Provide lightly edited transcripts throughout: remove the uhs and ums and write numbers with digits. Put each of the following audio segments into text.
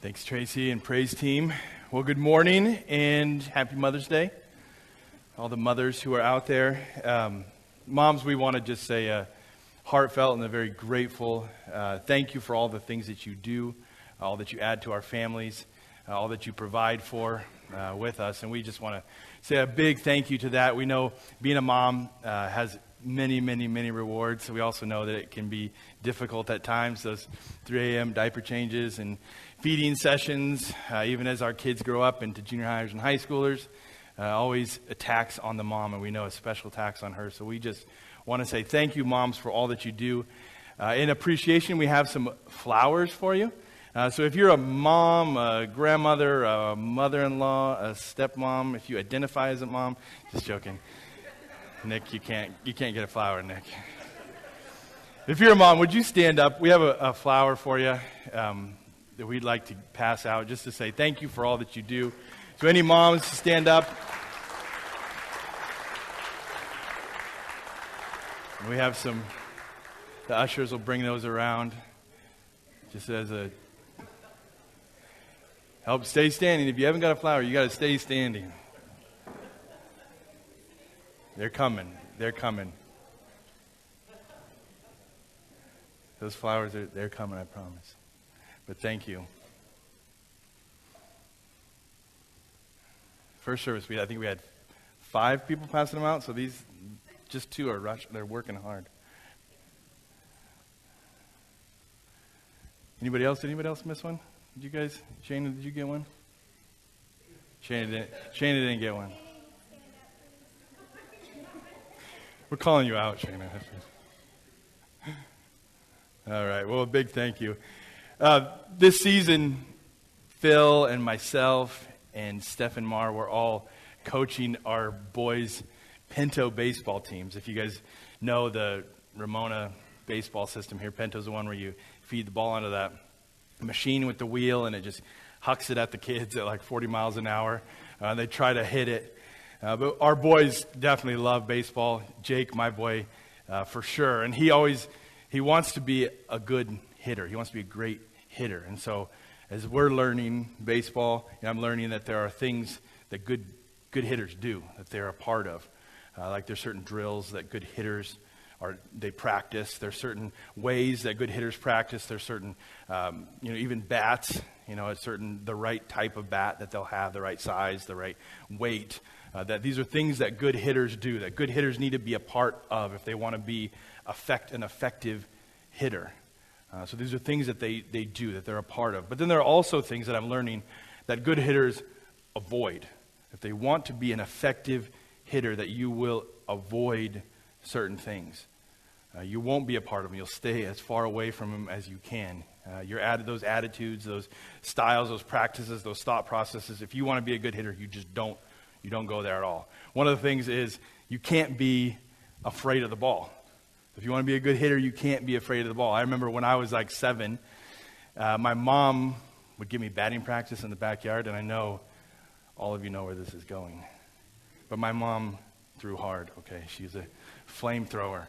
Thanks, Tracy and Praise Team. Well, good morning and happy Mother's Day. All the mothers who are out there. Moms, we want to just say a heartfelt and a very grateful thank you for all the things that you do, all that you add to our families, all that you provide for with us. And we just want to say a big thank you to that. We know being a mom has many, many, many rewards. We also know that it can be difficult at times, those 3 a.m. diaper changes and feeding sessions, even as our kids grow up into junior highers and high schoolers, always attacks on the mom, and we know a special tax on her. So we just want to say thank you, moms, for all that you do. In appreciation, we have some flowers for you. So if you're a mom, a grandmother, a mother-in-law, a stepmom, if you identify as a mom, just joking. Nick, you can't get a flower, Nick. If you're a mom, would you stand up? We have a flower for you that we'd like to pass out just to say thank you for all that you do. So any moms, stand up. And we have the ushers will bring those around just as a help stay standing. If you haven't got a flower, you got to stay standing. They're coming. They're coming. Those flowers, they're coming, I promise. But thank you. First service, I think we had 5 people passing them out, so these, just 2 are rushing. They're working hard. Anybody else? Anybody else miss one? Did you guys? Shana, did you get one? Shana didn't get one. We're calling you out, Shana. All right. Well, a big thank you. This season, Phil and myself and Stephen Marr were all coaching our boys' Pinto baseball teams. If you guys know the Ramona baseball system here, Pinto's the one where you feed the ball onto that machine with the wheel, and it just hucks it at the kids at like 40 miles an hour. They try to hit it. But our boys definitely love baseball. Jake, my boy, for sure. And he wants to be a good hitter. He wants to be a great hitter. And so as we're learning baseball, I'm learning that there are things that good hitters do, that they're a part of. Like there's certain drills that good hitters they practice. There's certain ways that good hitters practice. There's certain, even bats, the right type of bat that they'll have, the right size, the right weight. That these are things that good hitters do, that good hitters need to be a part of if they want to be an effective hitter. So these are things that they do, that they're a part of. But then there are also things that I'm learning that good hitters avoid. If they want to be an effective hitter, that you will avoid certain things. You won't be a part of them. You'll stay as far away from them as you can. Those attitudes, those styles, those practices, those thought processes, if you want to be a good hitter, you just don't go there at all. One of the things is you can't be afraid of the ball. If you want to be a good hitter, you can't be afraid of the ball. I remember when I was like 7, my mom would give me batting practice in the backyard, and I know all of you know where this is going. But my mom threw hard, okay? She's a flamethrower.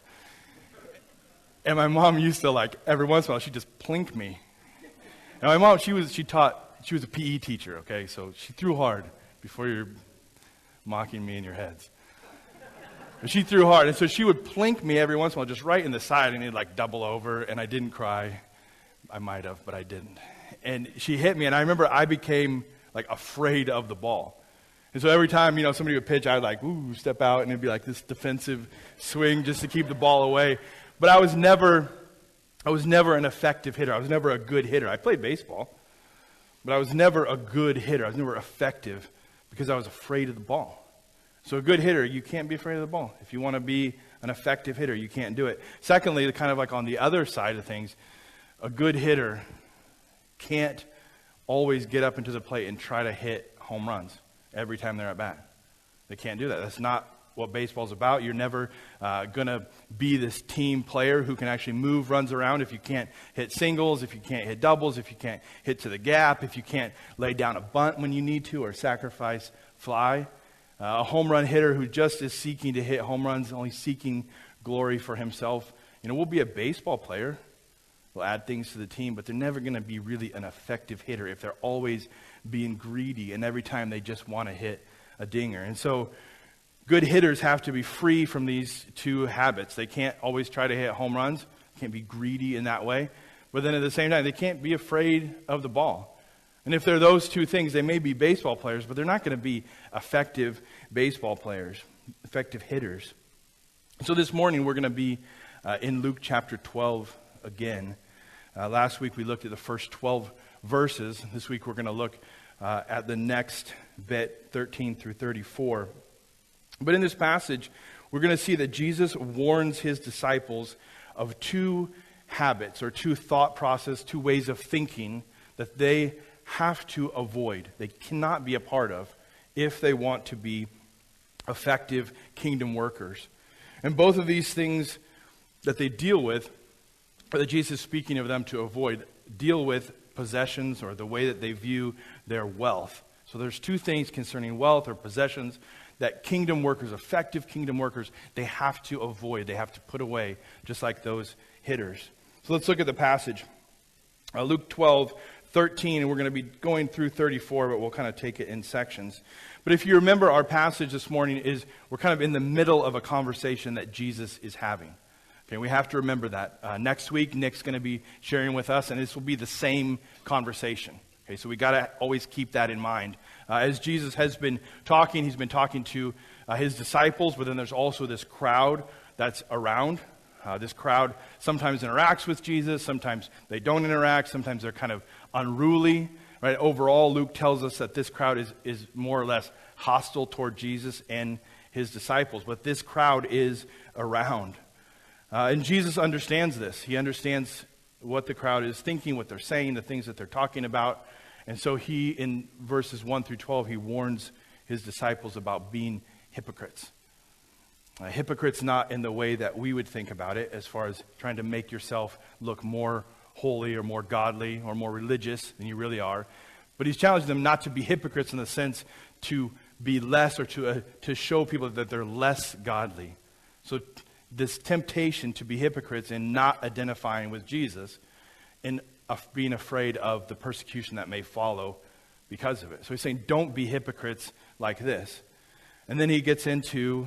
And my mom used to, every once in a while, she'd just plink me. And my mom, she was a PE teacher, okay? So she threw hard before you're mocking me in your heads. But she threw hard, and so she would plink me every once in a while, just right in the side, and it'd double over, and I didn't cry. I might have, but I didn't. And she hit me, and I remember I became afraid of the ball. And so every time, somebody would pitch, I'd step out, and it'd be this defensive swing just to keep the ball away. But I was never an effective hitter. I was never a good hitter. I played baseball, but I was never a good hitter. I was never effective because I was afraid of the ball. So a good hitter, you can't be afraid of the ball. If you want to be an effective hitter, you can't do it. Secondly, kind of on the other side of things, a good hitter can't always get up into the plate and try to hit home runs every time they're at bat. They can't do that. That's not what baseball's about. You're never going to be this team player who can actually move runs around if you can't hit singles, if you can't hit doubles, if you can't hit to the gap, if you can't lay down a bunt when you need to or sacrifice fly. A home run hitter who just is seeking to hit home runs, only seeking glory for himself, will be a baseball player, They'll add things to the team, but they're never going to be really an effective hitter if they're always being greedy and every time they just want to hit a dinger. And so good hitters have to be free from these two habits. They can't always try to hit home runs, can't be greedy in that way, but then at the same time, they can't be afraid of the ball. And if they're those two things, they may be baseball players, but they're not going to be effective baseball players, effective hitters. So this morning, we're going to be in Luke chapter 12 again. Last week, we looked at the first 12 verses. This week, we're going to look at the next bit, 13 through 34. But in this passage, we're going to see that Jesus warns his disciples of two habits or two thought process, two ways of thinking that they have to avoid. They cannot be a part of if they want to be effective kingdom workers. And both of these things that they deal with, or that Jesus is speaking of them to avoid, deal with possessions or the way that they view their wealth. So there's two things concerning wealth or possessions that kingdom workers, effective kingdom workers, they have to avoid. They have to put away, just like those hitters. So let's look at the passage. Luke 12:13, and we're going to be going through 34, but we'll kind of take it in sections. But if you remember, our passage this morning is, we're kind of in the middle of a conversation that Jesus is having. Okay, we have to remember that. Next week, Nick's going to be sharing with us, and this will be the same conversation. Okay, so we got to always keep that in mind. As Jesus has been talking, he's been talking to his disciples, but then there's also this crowd that's around. This crowd sometimes interacts with Jesus, sometimes they don't interact, sometimes they're kind of unruly. Right? Overall, Luke tells us that this crowd is more or less hostile toward Jesus and his disciples, but this crowd is around. And Jesus understands this. He understands what the crowd is thinking, what they're saying, the things that they're talking about. And so he, in verses 1 through 12, he warns his disciples about being hypocrites. Hypocrites not in the way that we would think about it, as far as trying to make yourself look more holy or more godly or more religious than you really are. But he's challenging them not to be hypocrites in the sense to be less or to show people that they're less godly. So this temptation to be hypocrites and not identifying with Jesus and being afraid of the persecution that may follow because of it. So he's saying, don't be hypocrites like this. And then he gets into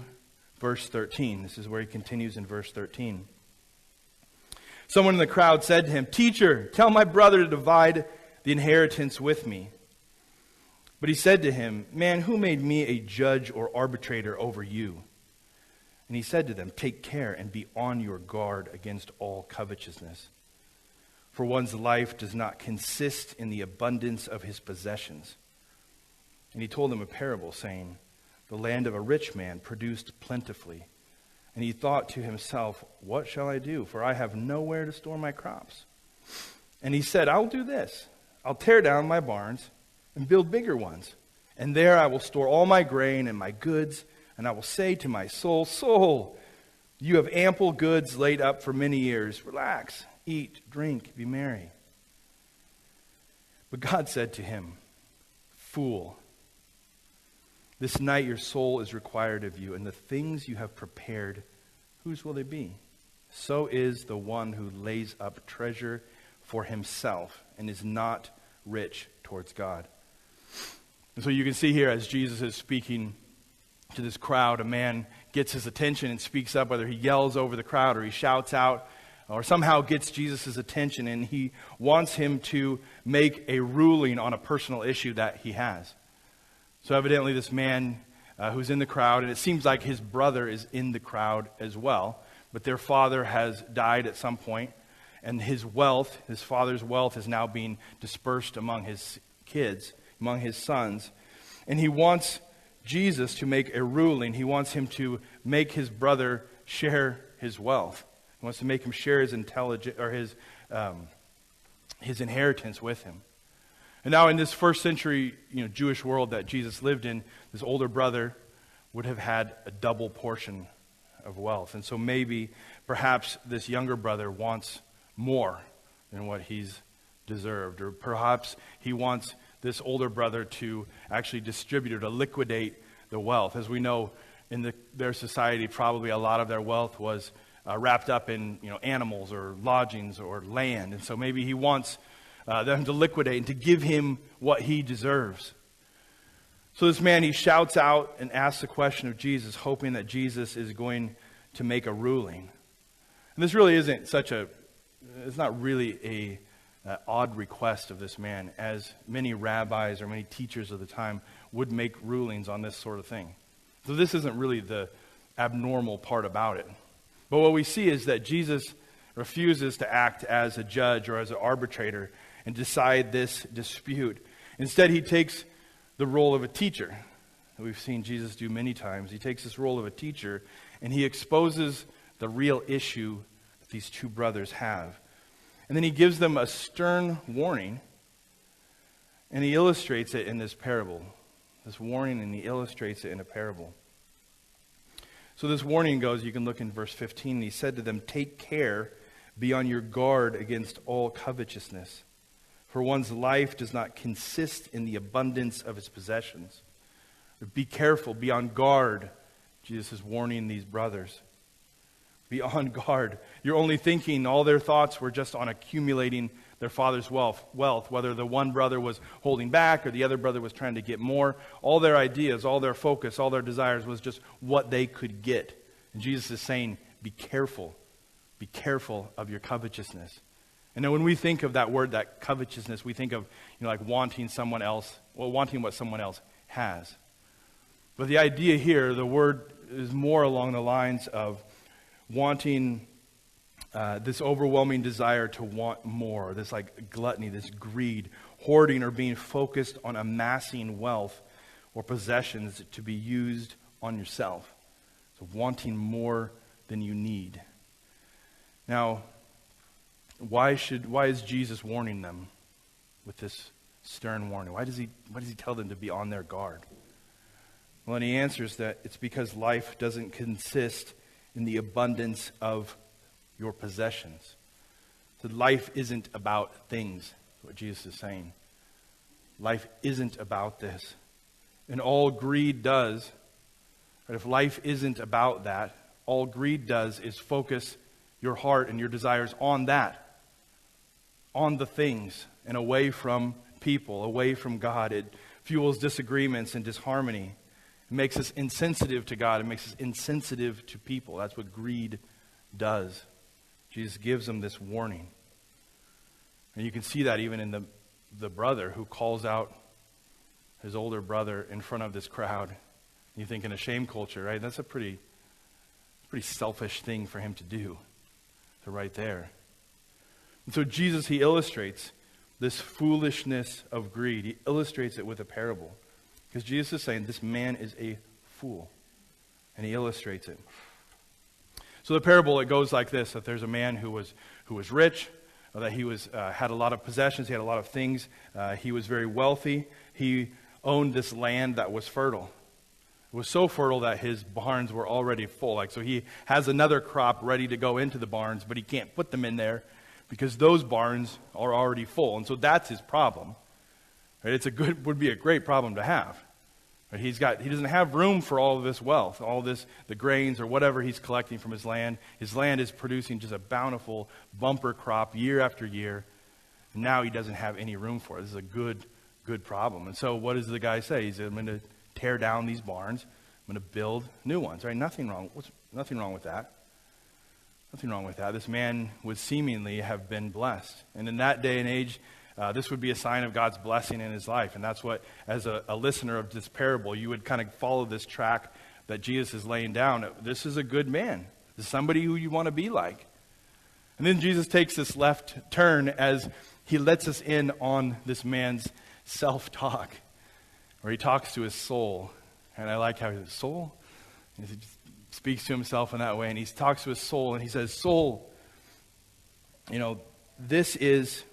verse 13. This is where he continues in verse 13. Someone in the crowd said to him, "Teacher, tell my brother to divide the inheritance with me." But he said to him, "Man, who made me a judge or arbitrator over you?" And he said to them, "Take care and be on your guard against all covetousness. For one's life does not consist in the abundance of his possessions." And he told them a parable, saying, "The land of a rich man produced plentifully. And he thought to himself, 'What shall I do? For I have nowhere to store my crops.' And he said, 'I'll do this. I'll tear down my barns and build bigger ones. And there I will store all my grain and my goods. And I will say to my soul, Soul, you have ample goods laid up for many years. Relax, eat, drink, be merry.' But God said to him, 'Fool, this night your soul is required of you, and the things you have prepared, whose will they be? So is the one who lays up treasure for himself and is not rich towards God.'" And so you can see here, as Jesus is speaking to this crowd, a man gets his attention and speaks up, whether he yells over the crowd or he shouts out or somehow gets Jesus' attention, and he wants him to make a ruling on a personal issue that he has. So evidently this man who's in the crowd, and it seems like his brother is in the crowd as well, but their father has died at some point, and his wealth, his father's wealth, is now being dispersed among his kids, among his sons. And he wants Jesus to make a ruling. He wants him to make his brother share his wealth. He wants to make him share his his inheritance with him. And now in this first century, Jewish world that Jesus lived in, this older brother would have had a double portion of wealth. And so perhaps this younger brother wants more than what he's deserved. Or perhaps he wants this older brother to actually distribute or to liquidate the wealth. As we know, in their society, probably a lot of their wealth was wrapped up in animals or lodgings or land. And so maybe he wants them to liquidate and to give him what he deserves. So this man, he shouts out and asks the question of Jesus, hoping that Jesus is going to make a ruling. And this really isn't it's not really a odd request of this man, as many rabbis or many teachers of the time would make rulings on this sort of thing. So this isn't really the abnormal part about it. But what we see is that Jesus refuses to act as a judge or as an arbitrator and decide this dispute. Instead, he takes the role of a teacher that we've seen Jesus do many times. He takes this role of a teacher and he exposes the real issue that these two brothers have. And then he gives them a stern warning, and he illustrates it in this parable. This warning, and he illustrates it in a parable. So this warning goes, you can look in verse 15. He said to them, "Take care, be on your guard against all covetousness. For one's life does not consist in the abundance of his possessions." Be careful, be on guard. Jesus is warning these brothers. Be on guard. You're only thinking, all their thoughts were just on accumulating their father's wealth, whether the one brother was holding back or the other brother was trying to get more. All their ideas, all their focus, all their desires was just what they could get. And Jesus is saying, be careful. Be careful of your covetousness. And then when we think of that word, that covetousness, we think of like wanting someone else, wanting what someone else has. But the idea here, the word is more along the lines of wanting this overwhelming desire to want more, this like gluttony, this greed, hoarding, or being focused on amassing wealth or possessions to be used on yourself. So wanting more than you need. Now, why is Jesus warning them with this stern warning? Why does he tell them to be on their guard? Well, and he answers that it's because life doesn't consist in the abundance of your possessions. So life isn't about things, is what Jesus is saying. Life isn't about this. And all greed does, but if life isn't about that, all greed does is focus your heart and your desires on that, on the things, and away from people, away from God. It fuels disagreements and disharmony. It makes us insensitive to God. It makes us insensitive to people. That's what greed does. Jesus gives them this warning. And you can see that even in the brother who calls out his older brother in front of this crowd. You think in a shame culture, right? That's a pretty selfish thing for him to do. So right there. And so Jesus, he illustrates this foolishness of greed. He illustrates it with a parable. Because Jesus is saying this man is a fool. And he illustrates it. So the parable, it goes like this, that there's a man who was rich, that he had a lot of possessions, he had a lot of things, he was very wealthy. He owned this land that was fertile. It was so fertile that his barns were already full. So he has another crop ready to go into the barns, but he can't put them in there because those barns are already full. And so that's his problem. Right? Would be a great problem to have. Right? He doesn't have room for all of this wealth, the grains or whatever he's collecting from his land. His land is producing just a bountiful bumper crop year after year. And now he doesn't have any room for it. This is a good problem. And so what does the guy say? He said, I'm going to tear down these barns. I'm going to build new ones. Right? Nothing wrong with that. Nothing wrong with that. This man would seemingly have been blessed. And in that day and age, this would be a sign of God's blessing in his life. And that's what, as a listener of this parable, you would kind of follow this track that Jesus is laying down. This is a good man. This is somebody who you want to be like. And then Jesus takes this left turn as he lets us in on this man's self-talk, where he talks to his soul. And I like how he says, soul? And he just speaks to himself in that way. And he talks to his soul, and he says, soul, this is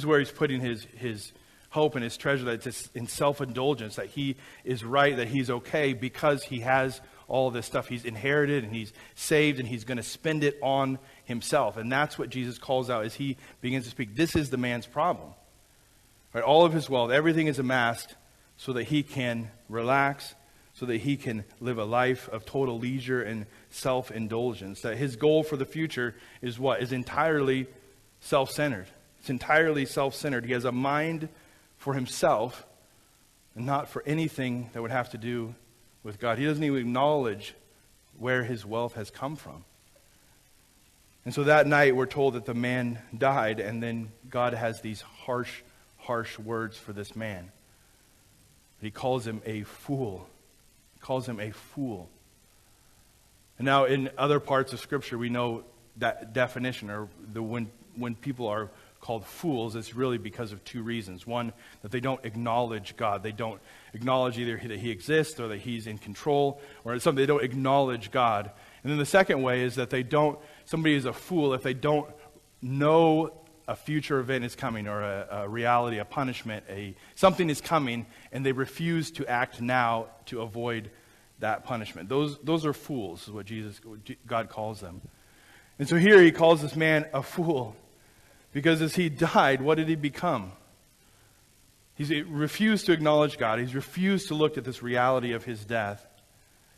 where he's putting his hope and his treasure, that it's in self-indulgence, that he is right, that he's okay because he has all this stuff he's inherited and he's saved, and he's going to spend it on himself. And that's what Jesus calls out as he begins to speak. This is the man's problem. Right? All of his wealth, everything is amassed so that he can relax, so that he can live a life of total leisure and self-indulgence. That his goal for the future is what? Is entirely self-centered. It's entirely self-centered. He has a mind for himself and not for anything that would have to do with God. He doesn't even acknowledge where his wealth has come from. And so that night we're told that the man died, and then God has these harsh words for this man. He calls him a fool. He calls him a fool. And now in other parts of Scripture we know that definition, or when people are called fools, it's really because of two reasons. One, that they don't acknowledge God. They don't acknowledge either that he exists or that he's in control, or something. They don't acknowledge God. And then the second way is that somebody is a fool if they don't know a future event is coming, or a reality, a punishment, something is coming, and they refuse to act now to avoid that punishment. Those are fools, is what God calls them. And so here he calls this man a fool, because as he died, what did he become? He's refused to acknowledge God. He's refused to look at this reality of his death.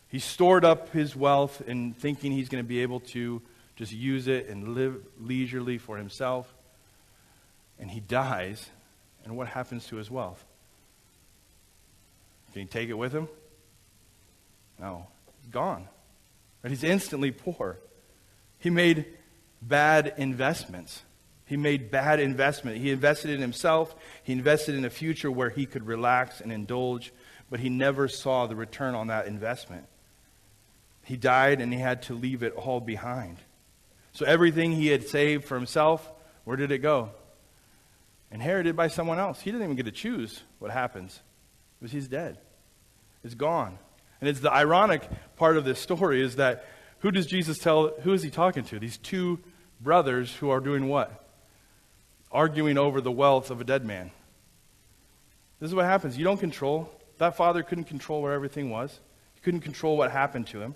He stored up his wealth in thinking he's going to be able to just use it and live leisurely for himself. And he dies, and what happens to his wealth? Can he take it with him? No, it's gone. But he's instantly poor. He made bad investments. He invested in himself. He invested in a future where he could relax and indulge, but he never saw the return on that investment. He died, and he had to leave it all behind. So everything he had saved for himself, where did it go? Inherited by someone else. He didn't even get to choose what happens. Because he's dead. It's gone. And it's the ironic part of this story is that who does Jesus tell? Who is he talking to? These two brothers who are doing what? Arguing over the wealth of a dead man. This is what happens. You don't control. That father couldn't control where everything was. He couldn't control what happened to him.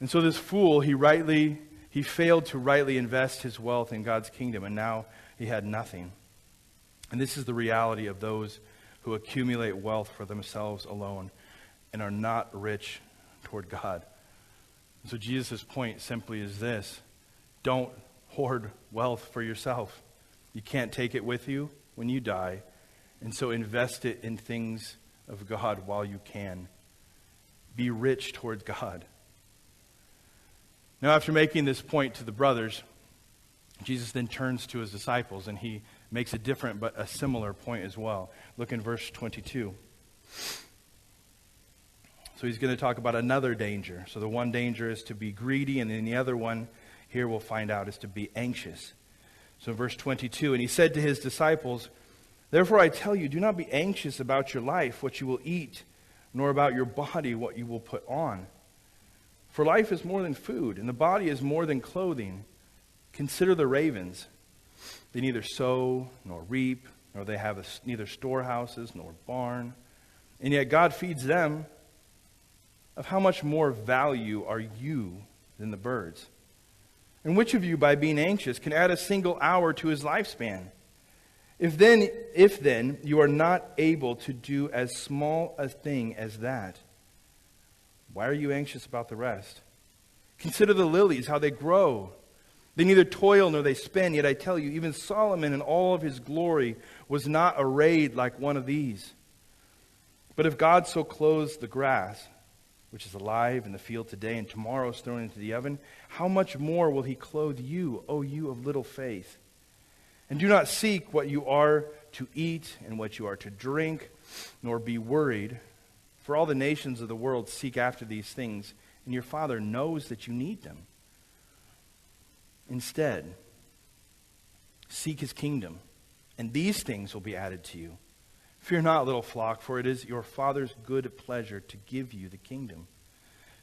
And so this fool, he failed to rightly invest his wealth in God's kingdom, and now he had nothing. And this is the reality of those who accumulate wealth for themselves alone and are not rich toward God. And so Jesus' point simply is this: don't hoard wealth for yourself. You can't take it with you when you die, and so invest it in things of God while you can. Be rich toward God. Now, after making this point to the brothers, Jesus then turns to his disciples, and he makes a different but a similar point as well. Look in verse 22. So he's going to talk about another danger. So the one danger is to be greedy, and then the other one, here we'll find out, is to be anxious. So verse 22, and he said to his disciples, "Therefore I tell you, do not be anxious about your life, what you will eat, nor about your body, what you will put on. For life is more than food, and the body is more than clothing. Consider the ravens. They neither sow nor reap, nor they have neither storehouses nor barn. And yet God feeds them. Of how much more value are you than the birds? And which of you, by being anxious, can add a single hour to his lifespan? If then you are not able to do as small a thing as that, why are you anxious about the rest? Consider the lilies, how they grow. They neither toil nor they spin, yet I tell you, even Solomon in all of his glory was not arrayed like one of these. But if God so clothes the grass, which is alive in the field today and tomorrow is thrown into the oven, how much more will he clothe you, O you of little faith? And do not seek what you are to eat and what you are to drink, nor be worried. For all the nations of the world seek after these things, and your Father knows that you need them. Instead, seek his kingdom, and these things will be added to you. Fear not, little flock, for it is your Father's good pleasure to give you the kingdom.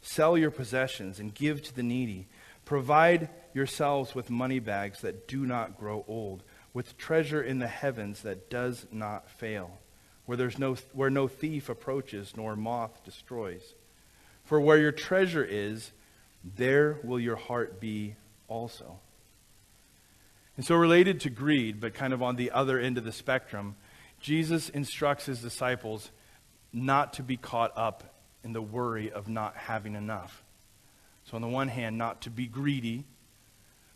Sell your possessions and give to the needy. Provide yourselves with money bags that do not grow old, with treasure in the heavens that does not fail, where no thief approaches nor moth destroys. For where your treasure is, there will your heart be also." And so related to greed, but kind of on the other end of the spectrum, Jesus instructs his disciples not to be caught up in the worry of not having enough. So on the one hand, not to be greedy,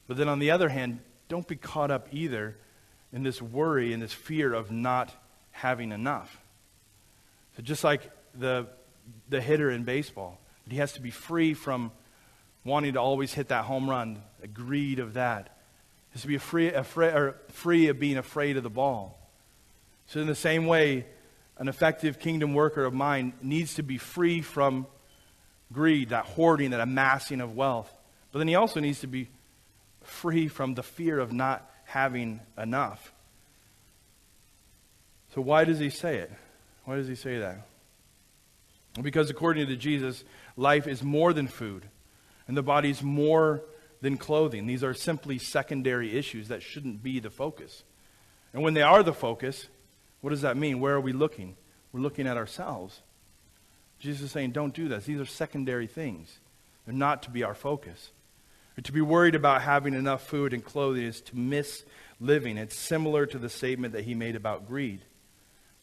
but then on the other hand, don't be caught up either in this worry and this fear of not having enough. So just like the hitter in baseball, he has to be free from wanting to always hit that home run, the greed of that. He has to be free of being afraid of the ball. So in the same way, an effective kingdom worker of mine needs to be free from greed, that hoarding, that amassing of wealth. But then he also needs to be free from the fear of not having enough. So why does he say it? Why does he say that? Well, because according to Jesus, life is more than food, and the body is more than clothing. These are simply secondary issues that shouldn't be the focus. And when they are the focus, what does that mean? Where are we looking? We're looking at ourselves. Jesus is saying, don't do this. These are secondary things. They're not to be our focus. Or to be worried about having enough food and clothing is to miss living. It's similar to the statement that he made about greed,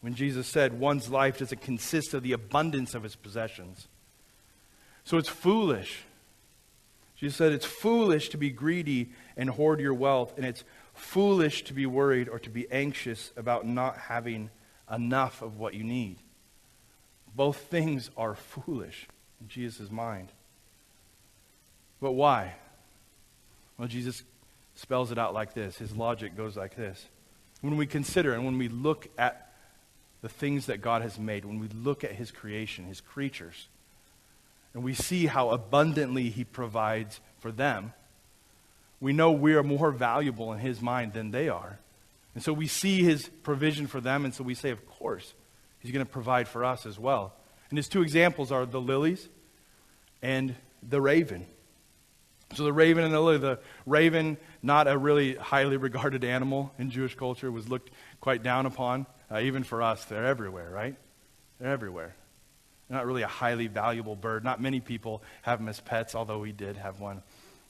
when Jesus said one's life doesn't consist of the abundance of his possessions. So it's foolish. Jesus said it's foolish to be greedy and hoard your wealth, and it's foolish to be worried or to be anxious about not having enough of what you need. Both things are foolish in Jesus' mind. But why? Well, Jesus spells it out like this. His logic goes like this. When we consider and when we look at the things that God has made, when we look at his creation, his creatures, and we see how abundantly he provides for them, we know we are more valuable in his mind than they are. And so we see his provision for them, and so we say, of course, he's going to provide for us as well. And his two examples are the lilies and the raven. So the raven and the lily. The raven, not a really highly regarded animal in Jewish culture, was looked quite down upon. Even for us, they're everywhere, right? They're everywhere. They're not really a highly valuable bird. Not many people have them as pets, although we did have one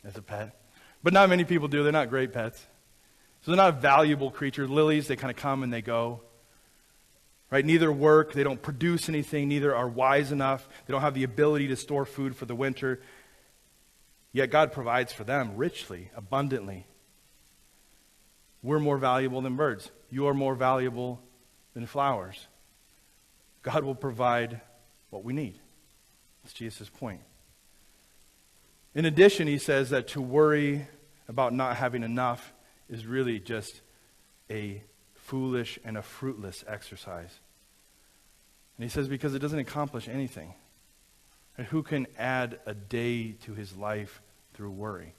as a pet. But not many people do. They're not great pets. So they're not a valuable creature. Lilies, they kind of come and they go. Right? Neither work, they don't produce anything, neither are wise enough. They don't have the ability to store food for the winter. Yet God provides for them richly, abundantly. We're more valuable than birds. You are more valuable than flowers. God will provide what we need. That's Jesus' point. In addition, he says that to worry about not having enough is really just a foolish and a fruitless exercise. And he says because it doesn't accomplish anything. And who can add a day to his life through worry?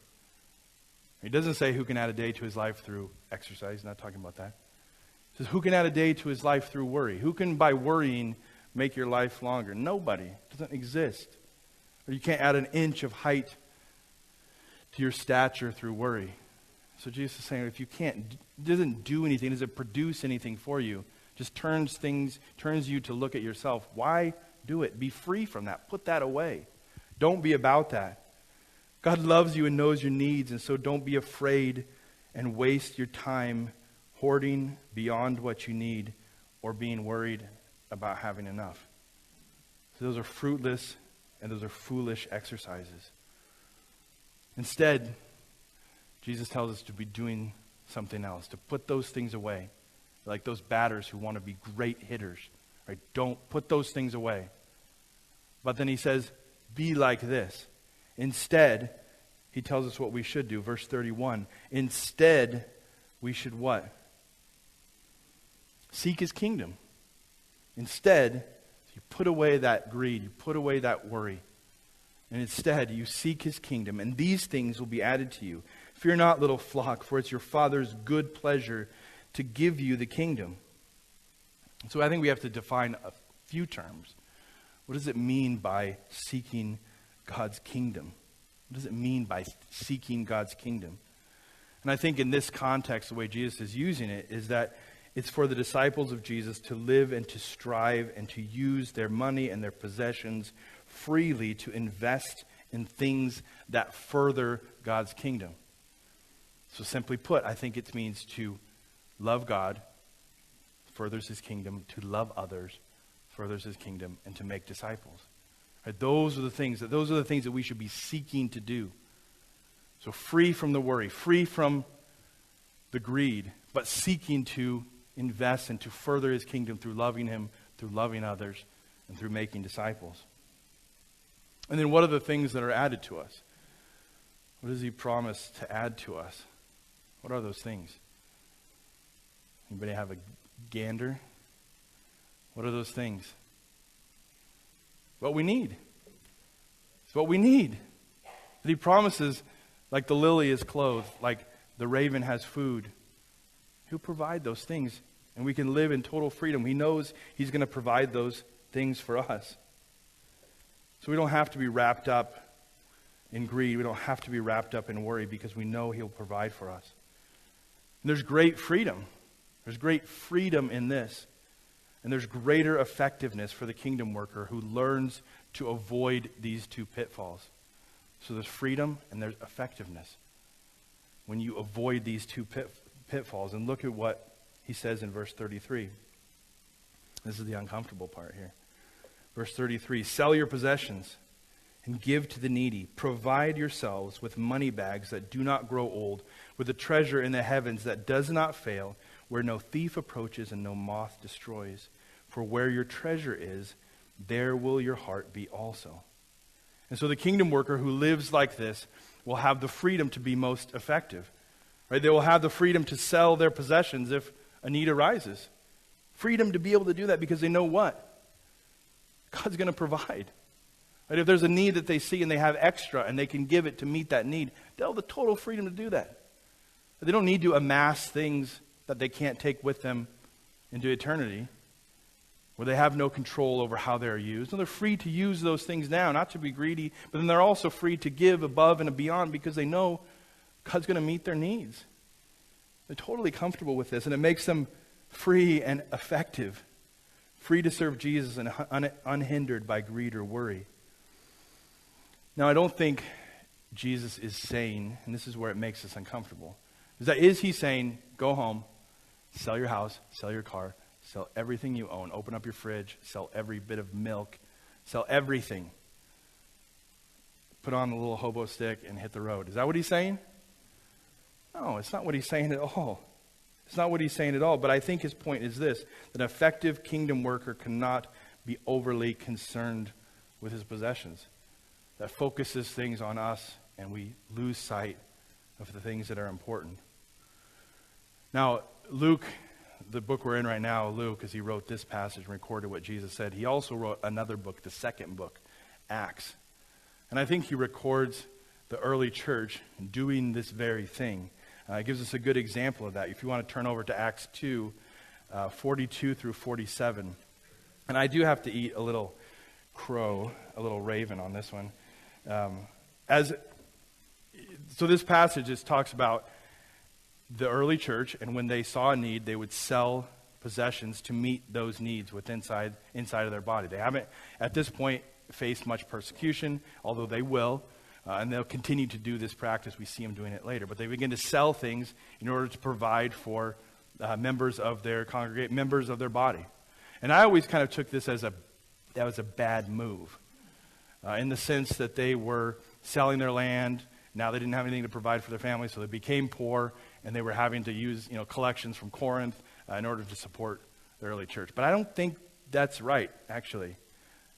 He doesn't say who can add a day to his life through exercise. He's not talking about that. He says who can add a day to his life through worry? Who can, by worrying, make your life longer? Nobody. It doesn't exist. Or you can't add an inch of height to your stature through worry. So Jesus is saying if you can't, it doesn't do anything, doesn't produce anything for you, just turns you to look at yourself. Why do it? Be free from that. Put that away. Don't be about that. God loves you and knows your needs, and so don't be afraid and waste your time hoarding beyond what you need or being worried about having enough. So those are fruitless and those are foolish exercises. Instead, Jesus tells us to be doing something else, to put those things away, like those batters who want to be great hitters. Right? Don't put those things away. But then he says, be like this. Instead, he tells us what we should do. Verse 31. Instead, we should what? Seek his kingdom. Instead, you put away that greed. You put away that worry. And instead, you seek his kingdom. And these things will be added to you. Fear not, little flock, for it's your Father's good pleasure to give you the kingdom. So I think we have to define a few terms. What does it mean by seeking God's kingdom? What does it mean by seeking God's kingdom? And I think in this context, the way Jesus is using it is that it's for the disciples of Jesus to live and to strive and to use their money and their possessions freely to invest in things that further God's kingdom. So simply put, I think it means to love God, furthers his kingdom, to love others, furthers his kingdom, and to make disciples. Right? Those are the things that we should be seeking to do. So free from the worry, free from the greed, but seeking to invest and to further his kingdom through loving him, through loving others, and through making disciples. And then what are the things that are added to us? What does he promise to add to us? What are those things? Anybody have a gander? What are those things? What we need. It's what we need. That he promises, like the lily is clothed, like the raven has food. He'll provide those things, and we can live in total freedom. He knows he's going to provide those things for us. So we don't have to be wrapped up in greed. We don't have to be wrapped up in worry, because we know he'll provide for us. And there's great freedom. There's great freedom in this. And there's greater effectiveness for the kingdom worker who learns to avoid these two pitfalls. So there's freedom and there's effectiveness when you avoid these two pitfalls. And look at what he says in verse 33. This is the uncomfortable part here. Verse 33, sell your possessions and give to the needy. Provide yourselves with money bags that do not grow old, with a treasure in the heavens that does not fail, where no thief approaches and no moth destroys. For where your treasure is, there will your heart be also. And so the kingdom worker who lives like this will have the freedom to be most effective. Right? They will have the freedom to sell their possessions if a need arises. Freedom to be able to do that because they know what? God's going to provide. Right? If there's a need that they see and they have extra and they can give it to meet that need, they'll have the total freedom to do that. They don't need to amass things that they can't take with them into eternity, where they have no control over how they're used. And they're free to use those things now, not to be greedy, but then they're also free to give above and beyond because they know God's going to meet their needs. They're totally comfortable with this, and it makes them free and effective, free to serve Jesus and unhindered by greed or worry. Now, I don't think Jesus is saying, and this is where it makes us uncomfortable, is he saying, go home, sell your house, sell your car, sell everything you own, open up your fridge, sell every bit of milk, sell everything, put on the little hobo stick and hit the road. Is that what he's saying? No, it's not what he's saying at all. It's not what he's saying at all, but I think his point is this, that an effective kingdom worker cannot be overly concerned with his possessions. That focuses things on us and we lose sight of the things that are important. Now, Luke, the book we're in right now, Luke, as he wrote this passage and recorded what Jesus said, he also wrote another book, the second book, Acts. And I think he records the early church doing this very thing. It gives us a good example of that. If you want to turn over to Acts 2, 42 through 47. And I do have to eat a little crow, a little raven on this one. So this passage talks about the early church, and when they saw a need, they would sell possessions to meet those needs inside of their body. They haven't, at this point, faced much persecution, although they will, and they'll continue to do this practice. We see them doing it later. But they begin to sell things in order to provide for members of their congregation, members of their body. And I always kind of took this as that was a bad move, in the sense that they were selling their land. Now they didn't have anything to provide for their family, so they became poor, and they were having to use collections from Corinth in order to support the early church. But I don't think that's right, actually.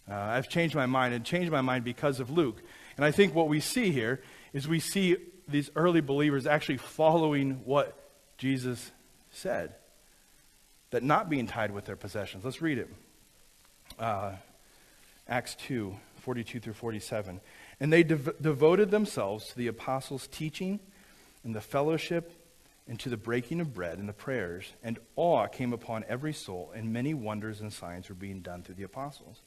I've changed my mind, and changed my mind because of Luke. And I think what we see here is we see these early believers actually following what Jesus said, that not being tied with their possessions. Let's read it. Acts 2, 42 through 47. And they devoted themselves to the apostles' teaching and the fellowship and to the breaking of bread and the prayers. And awe came upon every soul, and many wonders and signs were being done through the apostles.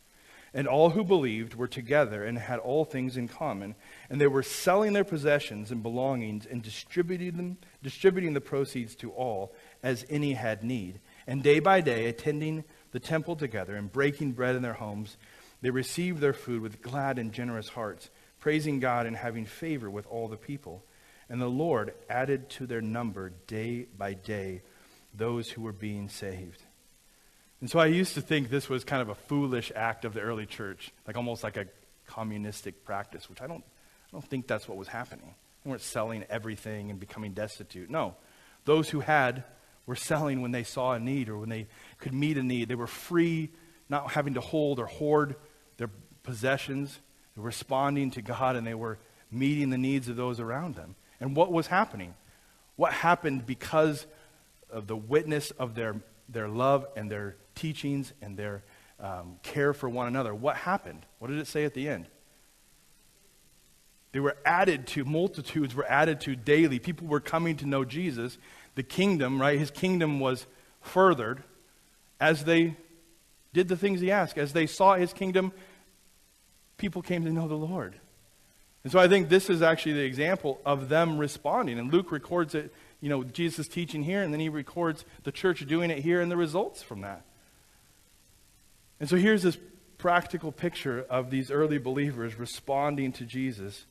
And all who believed were together and had all things in common. And they were selling their possessions and belongings and distributing the proceeds to all as any had need. And day by day, attending the temple together and breaking bread in their homes, they received their food with glad and generous hearts, praising God and having favor with all the people. And the Lord added to their number day by day those who were being saved. And so I used to think this was kind of a foolish act of the early church, like almost like a communistic practice, which I don't think that's what was happening. They weren't selling everything and becoming destitute. No. Those who had were selling when they saw a need or when they could meet a need. They were free, not having to hold or hoard their possessions. They were responding to God, and they were meeting the needs of those around them. And what was happening? What happened because of the witness of their love and their teachings and their care for one another? What happened? What did it say at the end? They were added to, multitudes were added to daily. People were coming to know Jesus. The kingdom, right? His kingdom was furthered as they did the things he asked. As they saw his kingdom, people came to know the Lord. And so I think this is actually the example of them responding. And Luke records it, Jesus teaching here, and then he records the church doing it here and the results from that. And so here's this practical picture of these early believers responding to Jesus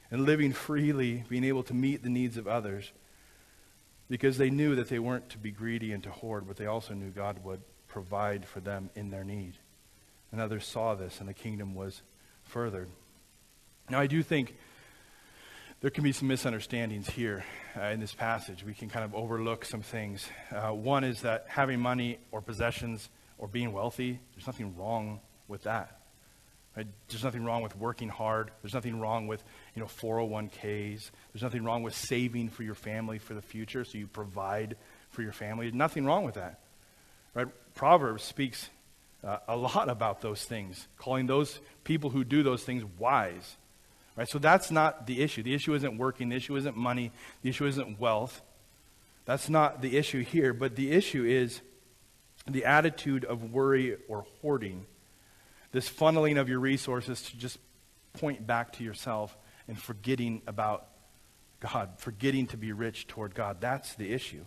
and living freely, being able to meet the needs of others, because they knew that they weren't to be greedy and to hoard, but they also knew God would provide for them in their need. And others saw this, and the kingdom was furthered. Now, I do think there can be some misunderstandings here in this passage. We can kind of overlook some things. One is that having money or possessions or being wealthy, there's nothing wrong with that. Right? There's nothing wrong with working hard. There's nothing wrong with 401ks. There's nothing wrong with saving for your family for the future, so you provide for your family. There's nothing wrong with that. Right? Proverbs speaks a lot about those things, calling those people who do those things wise. Right? So that's not the issue. The issue isn't working. The issue isn't money. The issue isn't wealth. That's not the issue here. But the issue is the attitude of worry or hoarding. This funneling of your resources to just point back to yourself and forgetting about God, forgetting to be rich toward God. That's the issue.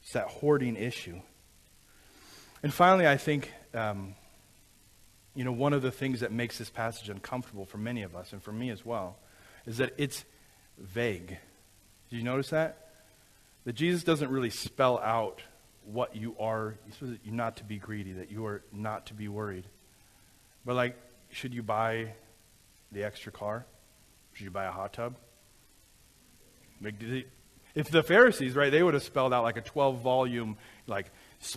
It's that hoarding issue. And finally, I think, one of the things that makes this passage uncomfortable for many of us, and for me as well, is that it's vague. Did you notice that? That Jesus doesn't really spell out what you are. You're not to be greedy, that you are not to be worried. But should you buy the extra car? Should you buy a hot tub? If the Pharisees, right, they would have spelled out like a 12-volume,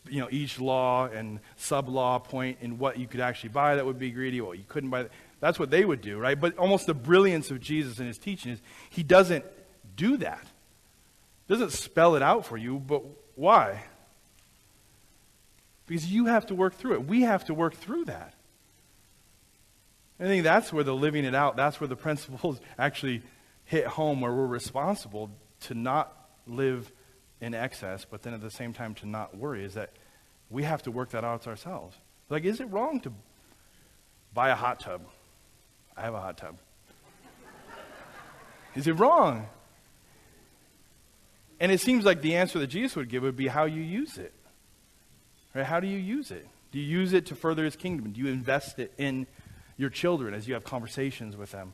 each law and sub-law point in what you could actually buy that would be greedy, what you couldn't buy. That's what they would do, right? But almost the brilliance of Jesus and his teaching is he doesn't do that. He doesn't spell it out for you, but why? Because you have to work through it. We have to work through that. I think that's where the living it out, that's where the principles actually hit home, where we're responsible to not live in excess, but then at the same time to not worry, is that we have to work that out ourselves. Is it wrong to buy a hot tub? I have a hot tub. Is it wrong? And it seems like the answer that Jesus would give would be how you use it. Right? How do you use it? Do you use it to further his kingdom? Do you invest it in your children as you have conversations with them,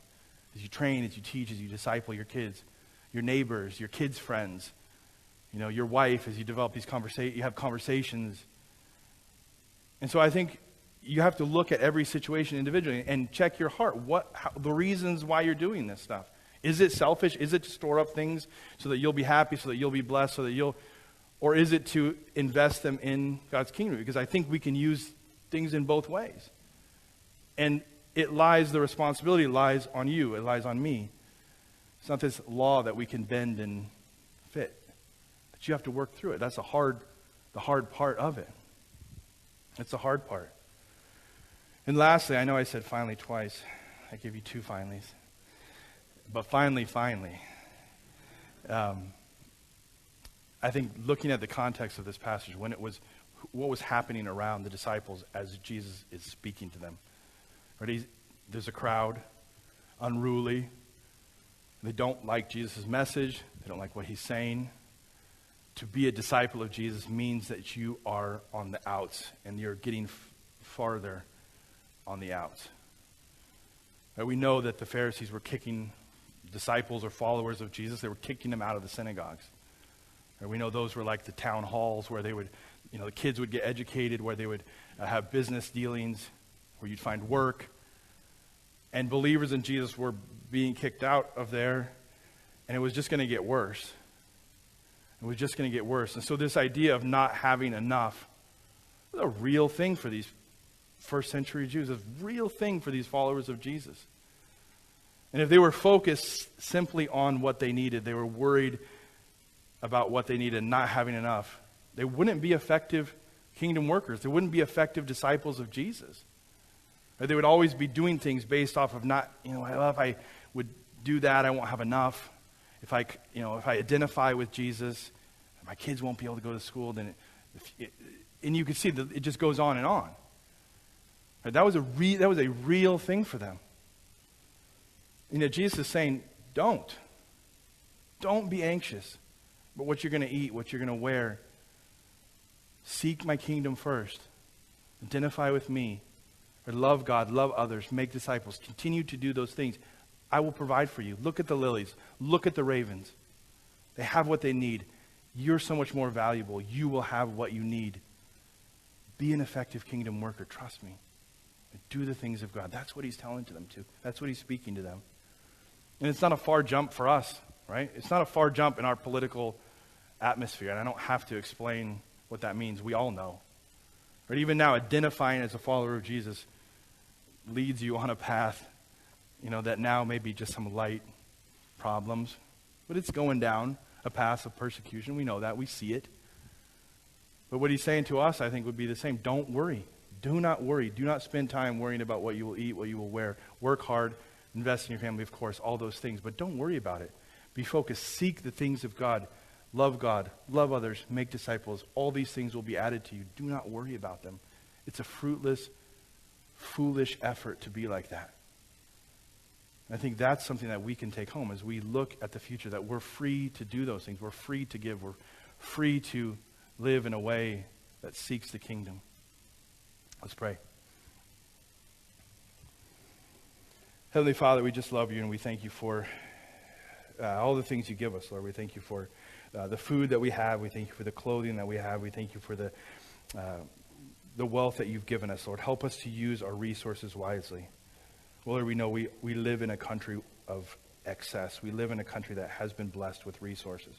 as you train, as you teach, as you disciple your kids, your neighbors, your kids' friends, your wife, as you develop these conversations, you have conversations. And so I think you have to look at every situation individually and check your heart. The reasons why you're doing this stuff. Is it selfish? Is it to store up things so that you'll be happy, so that you'll be blessed, or is it to invest them in God's kingdom? Because I think we can use things in both ways. And the responsibility lies on you. It lies on me. It's not this law that we can bend and fit. But you have to work through it. That's the hard part of it. It's the hard part. And lastly, I know I said finally twice. I give you two finallys. But finally. I think looking at the context of this passage, what was happening around the disciples as Jesus is speaking to them. Right? There's a crowd, unruly. They don't like Jesus' message. They don't like what he's saying. To be a disciple of Jesus means that you are on the outs, and you're getting farther on the outs. Right? We know that the Pharisees were kicking disciples or followers of Jesus. They were kicking them out of the synagogues. Right? We know those were like the town halls where they would the kids would get educated, where they would have business dealings, where you'd find work. And believers in Jesus were being kicked out of there, and it was just going to get worse. It was just going to get worse. And so this idea of not having enough was a real thing for these first century Jews, a real thing for these followers of Jesus. And if they were focused simply on what they needed, they were worried about what they needed and not having enough, they wouldn't be effective kingdom workers. They wouldn't be effective disciples of Jesus. Or they would always be doing things based off of not, well, if I would do that, I won't have enough. If I identify with Jesus, my kids won't be able to go to school. Then, and you can see that it just goes on and on. That was a real thing for them. Jesus is saying, don't be anxious about what you're going to eat, what you're going to wear. Seek my kingdom first. Identify with me. Or love God, love others, make disciples. Continue to do those things. I will provide for you. Look at the lilies. Look at the ravens. They have what they need. You're so much more valuable. You will have what you need. Be an effective kingdom worker. Trust me. Do the things of God. That's what he's telling to them too. That's what he's speaking to them. And it's not a far jump for us, right? It's not a far jump in our political atmosphere. And I don't have to explain what that means. We all know. But even now, identifying as a follower of Jesus leads you on a path, that now may be just some light problems. But it's going down a path of persecution. We know that. We see it. But what he's saying to us, I think, would be the same. Don't worry. Do not worry. Do not spend time worrying about what you will eat, what you will wear. Work hard. Invest in your family, of course, all those things. But don't worry about it. Be focused. Seek the things of God. Love God. Love others. Make disciples. All these things will be added to you. Do not worry about them. It's a fruitless, foolish effort to be like that. I think that's something that we can take home as we look at the future, that we're free to do those things. We're free to give. We're free to live in a way that seeks the kingdom. Let's pray. Heavenly Father, we just love you and we thank you for all the things you give us, Lord. We thank you for the food that we have. We thank you for the clothing that we have. We thank you for the wealth that you've given us, Lord. Help us to use our resources wisely. Lord, we know we live in a country of excess. We live in a country that has been blessed with resources.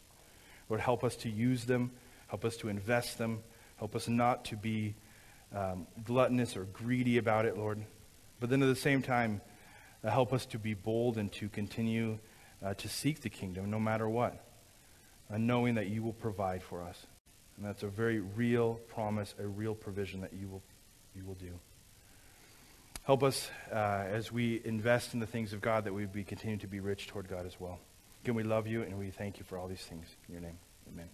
Lord, help us to use them. Help us to invest them. Help us not to be gluttonous or greedy about it, Lord. But then at the same time, help us to be bold and to continue to seek the kingdom no matter what, knowing that you will provide for us. And that's a very real promise, a real provision that you will do. Help us as we invest in the things of God, that we continue to be rich toward God as well. Again, we love you and we thank you for all these things. In your name, amen.